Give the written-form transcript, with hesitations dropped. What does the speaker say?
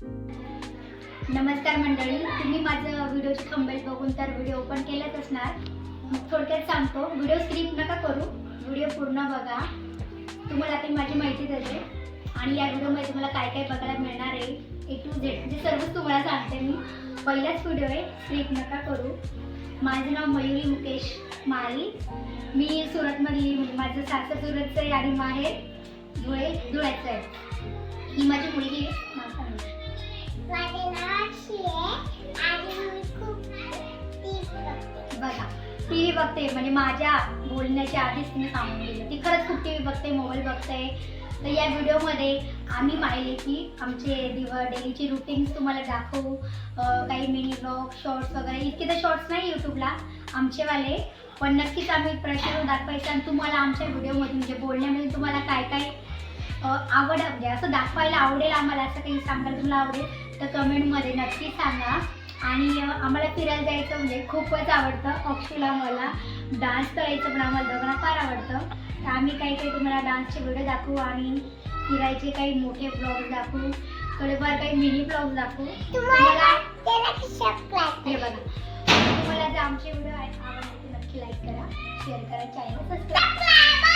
नमस्कार मंडळी, तुम्ही माझं व्हिडिओची थंबनेल बघून तर व्हिडिओ ओपन केलाच असणार. थोडक्यात सांगतो, व्हिडिओ स्किप नका करू, व्हिडिओ पूर्ण बघा. तुम्हाला ते माझी माहिती देते आणि या व्हिडिओमध्ये तुम्हाला काय काय बघायला मिळणार आहे A to Z म्हणजे सर्वच तुम्हाला सांगते मी. पहिलाच व्हिडिओ आहे, स्किप नका करू. माझं नाव मयुरी मुकेश माळी. मी सुरतमधली, म्हणजे माझं सासर सुरतचं आहे आणि माहेर धुळ्याचं आहे. ही माझी मुलगी आहे. बघा, टीव्ही बघते, म्हणजे माझ्या बोलण्याच्या आधीच तिने सांगून दिलं ती खरंच खूप टीव्ही बघते, मोबाईल बघते. तर या व्हिडिओमध्ये आम्ही पाहिले की आमचे डेलीची रुटीन्स तुम्हाला दाखवू. काही मिनी ब्लॉग, शॉर्ट्स वगैरे. इतके तर शॉर्ट्स नाही यूट्यूबला आमचेवाले, पण नक्कीच आम्ही प्रश्न दाखवायचं आणि तुम्हाला आमच्या व्हिडिओमधून म्हणजे बोलण्यामध्ये तुम्हाला काय काय आवड, म्हणजे असं दाखवायला आवडेल आम्हाला, असं काही सांगायला तुम्हाला आवडेल तर कमेंटमध्ये नक्की सांगा. आणि आम्हाला फिरायला जायचं म्हणजे खूपच आवडतं. अक्षूला मला डान्स करायचं पण आम्हाला दोघांना फार आवडतं. तर आम्ही काही काही तुम्हाला डान्सचे व्हिडिओ दाखवू आणि फिरायचे काही मोठे ब्लॉग दाखवू, थोडेफार काही मिनी ब्लॉग दाखवू. तुम्हाला हे बघा, तुम्हाला जर आमचे व्हिडिओ आवडले तर नक्की लाईक करा, शेअर करा, चॅनल सबस्क्राईब करा.